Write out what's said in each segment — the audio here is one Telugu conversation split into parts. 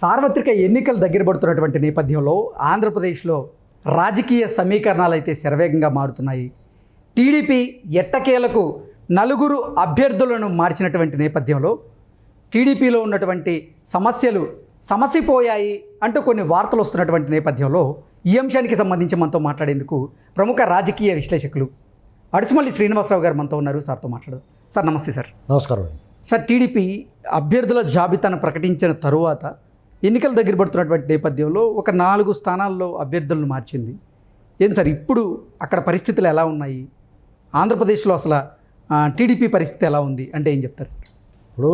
సార్వత్రిక ఎన్నికలు దగ్గర పడుతున్నటువంటి నేపథ్యంలో ఆంధ్రప్రదేశ్లో రాజకీయ సమీకరణాలు అయితే శరవేగంగా మారుతున్నాయి. టీడీపీ ఎట్టకేలకు నలుగురు అభ్యర్థులను మార్చినటువంటి నేపథ్యంలో టీడీపీలో ఉన్నటువంటి సమస్యలు సమసిపోయాయి అంటూ కొన్ని వార్తలు వస్తున్నటువంటి నేపథ్యంలో ఈ అంశానికి సంబంధించి మనతో మాట్లాడేందుకు ప్రముఖ రాజకీయ విశ్లేషకులు అడుసుమల్లి శ్రీనివాసరావు గారు మనతో ఉన్నారు. సార్తో మాట్లాడదు. సార్ నమస్తే. సార్ నమస్కారం. సార్, టీడీపీ అభ్యర్థుల జాబితాను ప్రకటించిన తరువాత ఎన్నికల దగ్గర పడుతున్నటువంటి నేపథ్యంలో ఒక 4 స్థానాల్లో అభ్యర్థులను మార్చింది. ఏంటి సార్ ఇప్పుడు అక్కడ పరిస్థితులు ఎలా ఉన్నాయి? ఆంధ్రప్రదేశ్లో అసలు టీడీపీ పరిస్థితి ఎలా ఉంది అంటే ఏం చెప్తారు సార్? ఇప్పుడు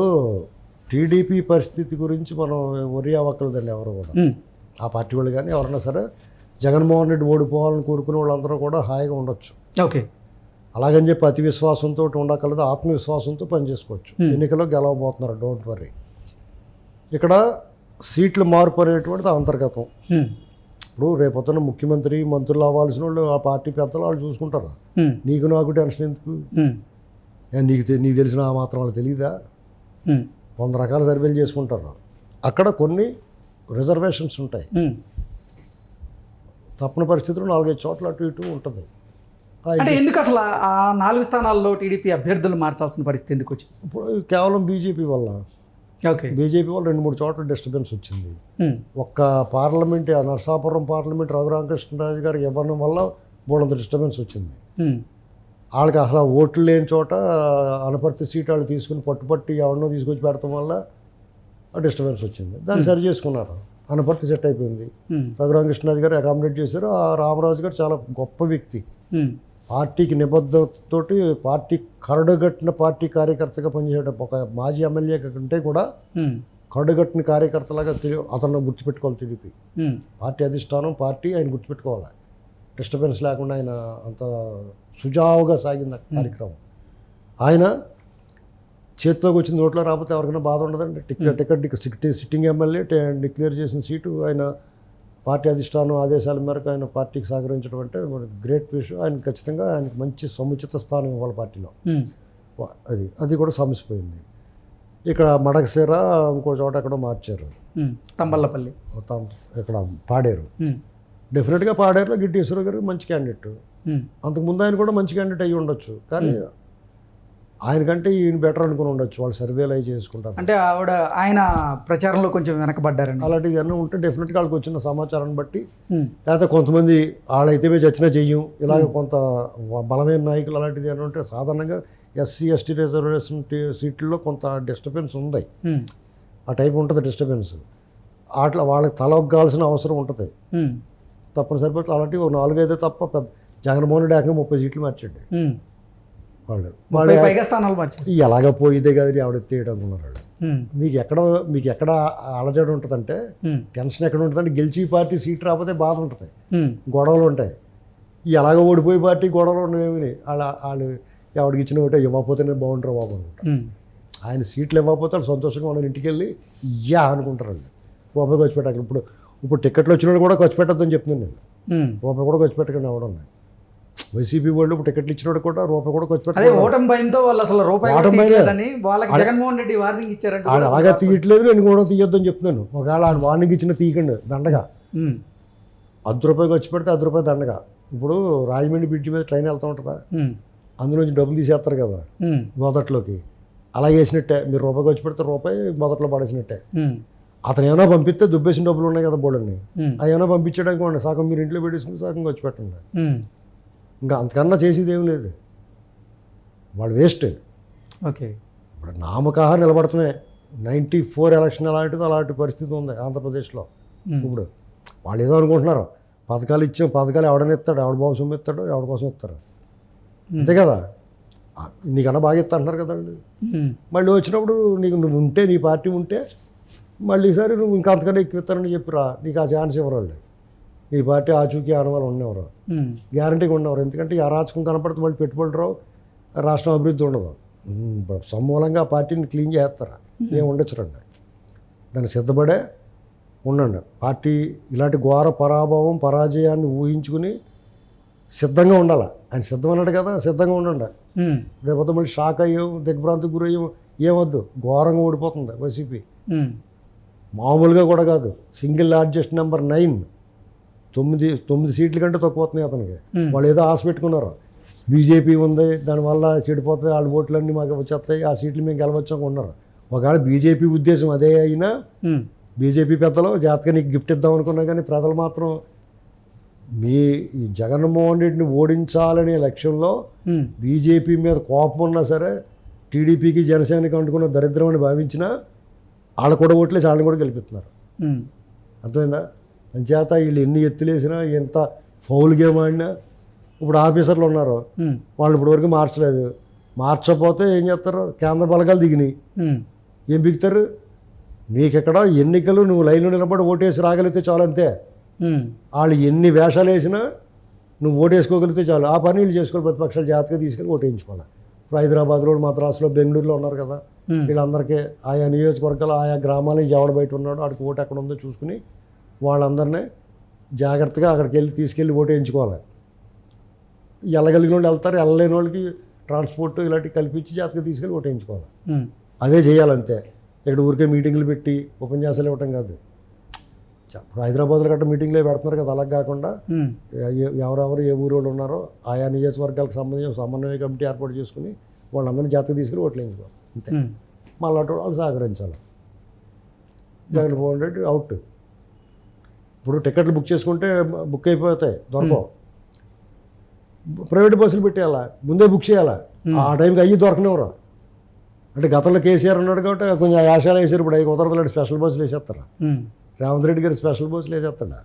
టీడీపీ పరిస్థితి గురించి మనం వరి అవ్వకలేదండి ఎవరు కూడా. ఆ పార్టీ వాళ్ళు కానీ ఎవరైనా సరే జగన్మోహన్ రెడ్డి ఓడిపోవాలని కోరుకునే వాళ్ళందరూ కూడా హాయిగా ఉండొచ్చు. ఓకే. అలాగని చెప్పి అతి విశ్వాసంతో ఉండకలేదు, ఆత్మవిశ్వాసంతో పనిచేసుకోవచ్చు. ఎన్నికల్లో గెలవబోతున్నారు, డోంట్ వర్రీ. ఇక్కడ సీట్లు మార్పు అనేటువంటిది అంతర్గతం. ఇప్పుడు రేపొద్దున ముఖ్యమంత్రి మంత్రులు అవ్వాల్సిన వాళ్ళు ఆ పార్టీ పెద్దలు వాళ్ళు చూసుకుంటారు. నీకు నాకు టెన్షన్ ఎందుకు? నీకు తెలిసిన ఆ మాత్రం వాళ్ళు తెలియదా? 100 రకాల సర్వేలు చేసుకుంటారు. అక్కడ కొన్ని రిజర్వేషన్స్ ఉంటాయి. తప్పని పరిస్థితుల్లో 4-5 చోట్ల అటు ఇటు ఉంటుంది. అంటే ఎందుకు అసలు ఆ 4 స్థానాల్లో టీడీపీ అభ్యర్థులు మార్చాల్సిన పరిస్థితి ఎందుకు వచ్చింది? ఇప్పుడు కేవలం బీజేపీ వల్ల. ఓకే. బీజేపీ వల్ల 2-3 చోట్ల డిస్టర్బెన్స్ వచ్చింది. ఒక్క పార్లమెంట్, నరసాపురం పార్లమెంట్ రఘురామకృష్ణరాజు గారికి ఇవ్వడం వల్ల బోడంత డిస్టర్బెన్స్ వచ్చింది. వాళ్ళకి అసలు ఓట్లు లేని చోట అనపర్తి సీట్ వాళ్ళు తీసుకుని పట్టుపట్టి ఎవరినో తీసుకొచ్చి పెడతాం వల్ల డిస్టర్బెన్స్ వచ్చింది. దాన్ని సరి చేసుకున్నారు. అనపర్తి సెట్ అయిపోయింది. రఘురామకృష్ణరాజు గారు అకామిడేట్ చేశారు. ఆ రామరాజు గారు చాలా గొప్ప వ్యక్తి. పార్టీకి నిబద్ధతతోటి పార్టీ కరడుగట్టిన పార్టీ కార్యకర్తగా పనిచేయడం. ఒక మాజీ ఎమ్మెల్యే కంటే కూడా కరడుగట్టిన కార్యకర్తలాగా అతను గుర్తుపెట్టుకోవాలి. టీడీపీ పార్టీ అధిష్టానం, పార్టీ ఆయన గుర్తుపెట్టుకోవాలి. డిస్టర్బెన్స్ లేకుండా ఆయన అంత సుజావుగా సాగింది కార్యక్రమం. ఆయన చేతిలోకి వచ్చిన ఓట్లో రాకపోతే ఎవరికైనా బాధ ఉండదండి. టికెట్ సిట్టింగ్ ఎమ్మెల్యే డిక్లేర్ చేసిన సీటు ఆయన పార్టీ అధిష్టానం ఆదేశాల మేరకు ఆయన పార్టీకి సహకరించడం అంటే గ్రేట్ విషయం. ఆయన ఖచ్చితంగా ఆయనకు మంచి సముచిత స్థానం ఇవ్వాలి పార్టీలో. అది కూడా సమసిపోయింది. ఇక్కడ మడకశిర ఇంకో చోట ఎక్కడో మార్చారు, తంబల్లపల్లి, ఇక్కడ పాడేరు. డెఫినెట్గా పాడేరులో గిట్టేశ్వర గారు మంచి క్యాండిడేట్. అంతకుముందు ఆయన కూడా మంచి క్యాండిడేట్ అయ్యి ఉండొచ్చు, కానీ ఆయనకంటే ఈయన బెటర్ అనుకుని ఉండొచ్చు. వాళ్ళు సర్వేలు అవి చేసుకుంటారు. అంటే ఆయన ప్రచారంలో కొంచెం వెనకబడ్డారని అలాంటివి అన్నీ ఉంటే డెఫినెట్గా వాళ్ళకి వచ్చిన సమాచారాన్ని బట్టి, లేకపోతే కొంతమంది వాళ్ళైతే మేము చచ్చినా చెయ్యం, ఇలాగ కొంత బలమైన నాయకులు అలాంటిది అని ఉంటే సాధారణంగా ఎస్సీ ఎస్టీ రిజర్వేషన్ సీట్లలో కొంత డిస్టర్బెన్స్ ఉంది. ఆ టైప్ ఉంటుంది డిస్టర్బెన్స్. అట్లా వాళ్ళకి తలొగ్గాల్సిన అవసరం ఉంటుంది తప్పనిసరి. బట్టి అలాంటివి 4-5 తప్ప పెద్ద జగన్మోహన్ రెడ్డి ఏకంగా 30 సీట్లు మార్చండి. వాళ్ళు ఎలాగ పోయిదే కదా ఆవిడ ఎత్తేయడం అనుకున్నారు వాళ్ళు. మీకు ఎక్కడ అలజడి ఉంటుందంటే, టెన్షన్ ఎక్కడ ఉంటుందంటే, గెలిచి పార్టీ సీట్ రాకపోతే బాధ ఉంటుంది, గొడవలు ఉంటాయి. ఎలాగ ఓడిపోయి పార్టీ గొడవలు ఉండేవి. వాళ్ళు ఎవరికి ఇచ్చిన ఒకటే ఇవ్వకపోతేనే బాగుంటారు బాబు అనుకుంటారు. ఆయన సీట్లు ఇవ్వకపోతే వాళ్ళు సంతోషంగా వాళ్ళని ఇంటికి వెళ్ళి అనుకుంటారు వాళ్ళు. రూపాయి ఖర్చు పెట్టాలి. ఇప్పుడు టికెట్లు వచ్చిన వాళ్ళు కూడా ఖర్చు పెట్టద్దని చెప్తున్నాను నేను. రూపాయి కూడా ఖర్చు పెట్టకుండా ఎవడం. వైసీపీ వాళ్ళు టికెట్లు ఇచ్చిన కూడా రూపాయి కూడా ఖర్చు పెట్టారు. అలాగా తీయట్లేదు, నేను కూడా తీయొద్దని చెప్తున్నాను. ఒకవేళ ఆయన వార్నింగ్ ఇచ్చిన తీయకండి, దండగా. ₹10 ఖర్చు పెడితే ₹10 దండగా. ఇప్పుడు రాజమండ్రి బ్రిడ్జ్ మీద ట్రైన్ వెళ్తూ ఉంటుందా, అందులోంచి డబ్బులు తీసేస్తారు కదా మొదట్లోకి. అలా వేసినట్టే మీరు రూపాయి ఖర్చు పెడితే రూపాయి మొదట్లో పడేసినట్టే. అతను ఏమైనా పంపిస్తే దుబ్బేసిన డబ్బులు ఉన్నాయి కదా బోర్డుని, అవి ఏమైనా పంపించడానికి ఉండే సగం మీరు ఇంట్లో పెట్టేసుకుని సగం ఖర్చు పెట్టండి. ఇంకా అంతకన్నా చేసేది ఏం లేదు. వాళ్ళు వేస్ట్. ఓకే. ఇప్పుడు నామకాహ నిలబడటమే. 94 ఎలక్షన్ ఎలాంటిదో అలాంటి పరిస్థితి ఉంది ఆంధ్రప్రదేశ్లో. ఇప్పుడు వాళ్ళు ఏదో అనుకుంటున్నారు, పథకాలు ఇచ్చాం, పథకాలు ఎవడని ఇస్తాడు, ఎవడ బాబు సొమ్ము ఇస్తాడు, ఎవరి కోసం ఇస్తారు, అంతే కదా. నీకన్నా బాగా ఇస్తా అంటున్నారు కదా వాళ్ళు. మళ్ళీ వచ్చినప్పుడు నువ్వు ఉంటే, నీ పార్టీ ఉంటే మళ్ళీ ఈసారి నువ్వు ఇంకా అంతకన్నా ఎక్కువ ఇస్తారని చెప్పిరా, నీకు ఆ ఛాన్స్ ఇవ్వరు వాళ్ళు. ఈ పార్టీ ఆచూకీ ఆనవాళ్ళు ఉండేవారు, గ్యారంటీగా ఉండేవారు. ఎందుకంటే ఈ అరాచకం కనపడితే వాళ్ళు పెట్టుబడులు రావు, రాష్ట్రం అభివృద్ధి ఉండదు. సమూలంగా పార్టీని క్లీన్ చేస్తారు, ఏం ఉండొచ్చురండి. దానికి సిద్ధపడే ఉండండి. పార్టీ ఇలాంటి ఘోర పరాజయాన్ని ఊహించుకుని సిద్ధంగా ఉండాలి. ఆయన సిద్ధం అన్నాడు కదా, సిద్ధంగా ఉండండి. రేపొద్దు మళ్ళీ షాక్ అయ్యాం, దిగ్భ్రాంతికి గురయ్యాం, ఏమొద్దు. ఘోరంగా ఓడిపోతుంది వైసీపీ. మామూలుగా కూడా కాదు, సింగిల్ లార్జెస్ట్ నెంబర్ 9, 9 సీట్ల కంటే తక్కువ వస్తున్నాయి అతనికి. వాళ్ళు ఏదో ఆశ పెట్టుకున్నారు, బీజేపీ ఉంది దానివల్ల చెడిపోతుంది, వాళ్ళ ఓట్లన్నీ మాకు వచ్చేస్తాయి, ఆ సీట్లు మేము గెలవచ్చు అనుకున్నారు. ఒకవేళ బీజేపీ ఉద్దేశం అదే అయినా బీజేపీ పెద్దలు జాతక నీకు గిఫ్ట్ ఇద్దాం అనుకున్నా కానీ ప్రజలు మాత్రం మీ ఈ జగన్మోహన్ రెడ్డిని ఓడించాలనే లక్ష్యంలో బీజేపీ మీద కోపం ఉన్నా సరే టీడీపీకి జనసేనకి అంటుకున్న దరిద్రం అని భావించినా వాళ్ళు కూడా ఓట్లేసి వాళ్ళని కూడా గెలిపిస్తున్నారు. అర్థమైందా? అంచేత వీళ్ళు ఎన్ని ఎత్తులేసినా ఎంత ఫౌల్ గేమ్ ఆడినా ఇప్పుడు ఆఫీసర్లు ఉన్నారు, వాళ్ళు ఇప్పటివరకు మార్చలేదు. మార్చకపోతే ఏం చేస్తారు? కేంద్ర బలగాలు దిగినాయి, ఏం బిగుతారు? నీకెక్కడ ఎన్నికలు నువ్వు లైన్లో నిలబడి ఓటేసి రాగలిగితే చాలు, అంతే. వాళ్ళు ఎన్ని వేషాలు వేసినా నువ్వు ఓటేసుకోగలిగితే చాలు. ఆ పని వీళ్ళు చేసుకోవాలి, ప్రతిపక్షాలు జాగ్రత్తగా తీసుకెళ్ళి ఓటేయించుకోవాలి. ఇప్పుడు హైదరాబాద్లో, మద్రాసులో, బెంగళూరులో ఉన్నారు కదా, వీళ్ళందరికీ ఆయా నియోజకవర్గాలు ఆయా గ్రామాల ఎవడ బయట ఉన్నాడు వాడికి ఓటు ఎక్కడ ఉందో చూసుకుని వాళ్ళందరినీ జాగ్రత్తగా అక్కడికి వెళ్ళి తీసుకెళ్ళి ఓటేయించుకోవాలి. వెళ్ళగలిగిన వాళ్ళు వెళ్తారు, వెళ్ళలేని వాళ్ళకి ట్రాన్స్పోర్ట్ ఇలాంటివి కల్పించి జాగ్రత్తగా తీసుకెళ్ళి ఓటేయించుకోవాలి. అదే చేయాలంతే. ఇక్కడ ఊరికే మీటింగ్లు పెట్టి ఉపన్యాసాలు ఇవ్వటం కాదు. ఇప్పుడు హైదరాబాద్లో గట్రా మీటింగ్లే పెడుతున్నారు కదా, అలా కాకుండా ఎవరెవరు ఏ ఊరు వాళ్ళు ఉన్నారో ఆయా నియోజకవర్గాలకు సంబంధించిన సమన్వయ కమిటీ ఏర్పాటు చేసుకుని వాళ్ళందరినీ జాతీయ తీసుకుని ఓట్లు వేయించుకోవాలి, అంతే. మళ్ళీ అటు వాళ్ళు సహకరించాలి. జగన్మోహన్ రెడ్డి అవుట్. ఇప్పుడు టికెట్లు బుక్ చేసుకుంటే బుక్ అయిపోతాయి, దొరకవు. ప్రైవేట్ బస్సులు పెట్టేయాలా, ముందే బుక్ చేయాలా, ఆ టైంకి అయ్యి దొరకనివ్వరు. అంటే గతంలో కేసీఆర్ ఉన్నాడు కాబట్టి కొంచెం యాశాలు వేసారు, ఇప్పుడు అవి కుదరదు, స్పెషల్ బస్సులు వేసేస్తారు. రేవంత్ రెడ్డి గారు స్పెషల్ బస్సులు వేసేస్తాడు.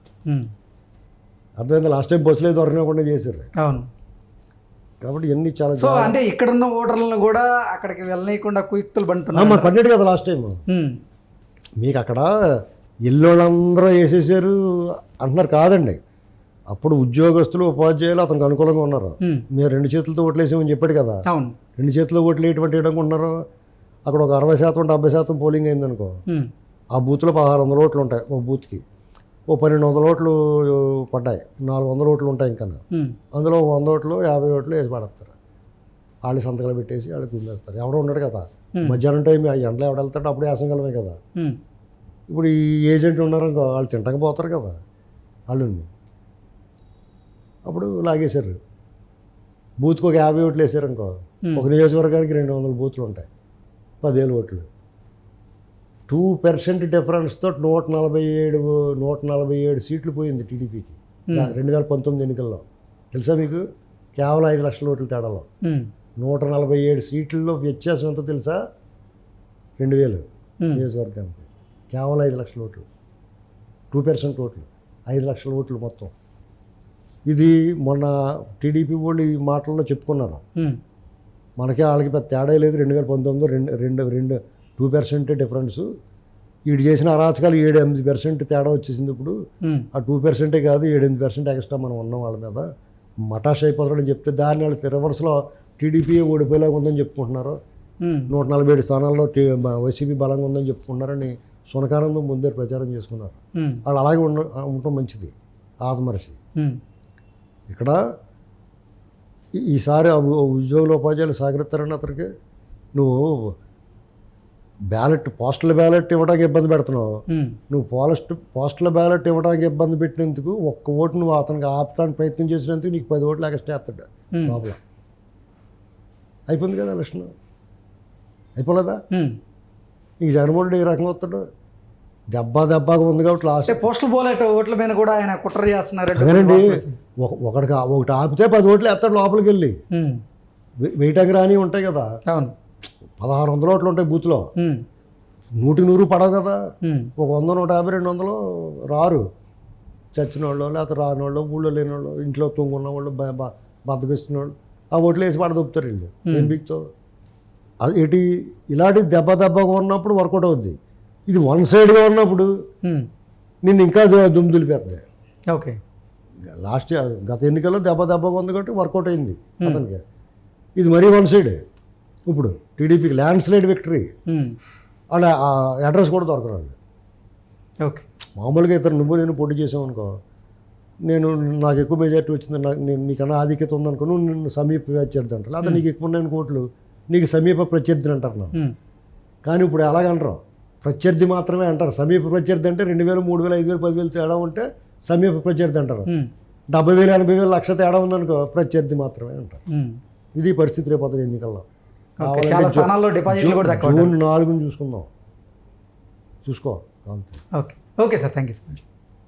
అర్థమైంది? లాస్ట్ టైం బస్సులే దొరకనివ్వకుండా చేశారు. అవును. కాబట్టి ఇవన్నీ చాలా సో అంటే ఇక్కడున్న ఓటర్లను కూడా అక్కడికి వెళ్ళనీయకుండా కుయుక్తులు బంటున్నారు. మరి పన్నెండు కదా లాస్ట్ టైం. మీకు అక్కడ ఎల్లోళ్ళందరూ వేసేసారు అంటున్నారు కాదండి. అప్పుడు ఉద్యోగస్తులు, ఉపాధ్యాయులు అతనికి అనుకూలంగా ఉన్నారు. మీరు 2 చేతులతో ఓట్లు వేసామని చెప్పాడు కదా, 2 చేతుల్లో ఓట్లు వేయడానికి అక్కడ ఒక 60% 70% పోలింగ్ అయిందనుకో, ఆ బూత్లో 1600 ఓట్లు ఉంటాయి. ఒక బూత్కి ఓ 1200 ఓట్లు పడ్డాయి, 400 ఓట్లు ఉంటాయి. ఇంకా అందులో 100 ఓట్లు 50 ఓట్లు వేసి పడతారు. వాళ్ళు సంతకాలు పెట్టేసి వాళ్ళు గుండేస్తారు. ఎవడో ఉన్నాడు కదా, మధ్యాహ్నం టైం ఎండలో ఎవడ వెళ్తాడు, అప్పుడు వేసంగలమే కదా. ఇప్పుడు ఈ ఏజెంట్లు ఉన్నారనుకో, వాళ్ళు తింటకపోతారు కదా వాళ్ళు, అప్పుడు లాగేశారు. బూత్కి ఒక 50 ఓట్లు వేసారనుకో, ఒక నియోజకవర్గానికి 200 బూత్లు ఉంటాయి, 10,000 ఓట్లు. 2% డిఫరెన్స్తో 147 సీట్లు పోయింది టీడీపీకి 2019 ఎన్నికల్లో. తెలుసా మీకు? కేవలం 5 లక్షల ఓట్ల తేడాలో 147 సీట్లలో వ్యత్యాసం ఎంత తెలుసా? 2000 నియోజకవర్గానికి కేవలం 5 లక్షల ఓట్లు, 2% ఓట్లు, 5 లక్షల ఓట్లు మొత్తం. ఇది మొన్న టీడీపీ వాళ్ళు ఈ మాటల్లో చెప్పుకున్నారు. మనకే వాళ్ళకి పెద్ద తేడా లేదు, 2019 2% డిఫరెన్స్. వీడు చేసిన అరాచకాలు 7-8% తేడా వచ్చేసింది. ఇప్పుడు ఆ 2% కాదు, 7-8% ఎక్స్ట్రా మనం ఉన్నాం వాళ్ళ మీద. మటాష్ అయిపోతాడని చెప్తే దాన్ని వాళ్ళు రివర్స్లో టీడీపీ ఓడిపోయేలాగా ఉందని చెప్పుకుంటున్నారు. 147 స్థానాల్లో వైసీపీ బలంగా ఉందని చెప్పుకుంటున్నారని సునకానందం ముందే ప్రచారం చేసుకున్నారు. వాళ్ళు అలాగే ఉండటం మంచిది, ఆత్మరసి. ఇక్కడ ఈసారి ఉద్యోగుల ఉపాధ్యాయులు సహకరిస్తారని అతనికి నువ్వు పోస్టల్ బ్యాలెట్ ఇవ్వడానికి ఇబ్బంది పెడుతున్నావు. నువ్వు పోస్టల్ బ్యాలెట్ ఇవ్వడానికి ఇబ్బంది పెట్టినందుకు ఒక్క ఓటు నువ్వు అతనికి ఆపడానికి ప్రయత్నం చేసినందుకు నీకు 10 ఓట్లు ఎక్స్ట్రా వేస్తాడు లోపల. అయిపోయింది కదా ఎలక్షన్, అయిపోలేదా? నీకు జగన్మోహన్ రెడ్డి ఈ రకంగా వస్తాడు, దెబ్బగా ఉంది కాబట్టి లాస్ట్. పోస్టల్ బ్యాలెట్ ఓట్ల మీద కూడా ఆయన కుట్ర చేస్తున్నారు. అదేనండి, ఒకటి ఆపితే 10 ఓట్లు వేస్తాడు లోపలికి వెళ్ళి. వెయిటింగ్ రాని ఉంటాయి కదా, 1600 ఓట్లు ఉంటాయి బూత్లో, 100 పడవు కదా. ఒక 100, 150, 200 రారు. చచ్చిన వాళ్ళు, లేకపోతే రాని వాళ్ళు, ఊళ్ళో లేని వాళ్ళు, ఇంట్లో తొంగున్న వాళ్ళు, బద్దకిస్తున్న వాళ్ళు ఆ ఓట్లు వేసి పడదొప్పుతారు వీళ్ళు. ఏం బిక్తో ఏంటి? ఇలాంటి దెబ్బగా ఉన్నప్పుడు వర్కౌట్ అవుద్ది. ఇది వన్ సైడ్గా ఉన్నప్పుడు నిన్ను ఇంకా దుమ్ము దులిపేస్తుంది. ఓకే, లాస్ట్ గత ఎన్నికల్లో దెబ్బగా ఉంది కాబట్టి వర్కౌట్ అయింది అతనికి. ఇది మరీ వన్ సైడ్. ఇప్పుడు టీడీపీకి ల్యాండ్ స్లైడ్ విక్టరీ, వాళ్ళ అడ్రస్ కూడా దొరకరాదు. ఓకే, మామూలుగా ఇతరు నువ్వు నేను పోటీ చేసామనుకో, నాకు ఎక్కువ మెజార్టీ వచ్చింది, నేను నీకన్నా ఆధిక్యత ఉందనుకో, నువ్వు నిన్ను సమీప ప్రత్యర్థి అంటారు. లేదా నీకు ఎక్కువ ఉన్నాయని కోట్లు నీకు సమీప ప్రత్యర్థిని అంటారు నన్ను. కానీ ఇప్పుడు ఎలాగంటారు? ప్రత్యర్థి మాత్రమే అంటారు. సమీప ప్రత్యర్థి అంటే 2,000, 3,000, 5,000, 10,000 తేడా ఉంటే సమీప ప్రత్యర్థి అంటారు. 70,000, 80,000, లక్ష తేడా ఉందనుకో ప్రత్యర్థి మాత్రమే అంటారు. ఇది పరిస్థితి రేపు అతను ఎన్నికల్లో. చాలా స్థానాల్లో డిపాజిట్లు కూడా తక్కువ. జూన్ 4 చూసుకుందాం, చూసుకో అంతే. Okay okay sir, thank you so much.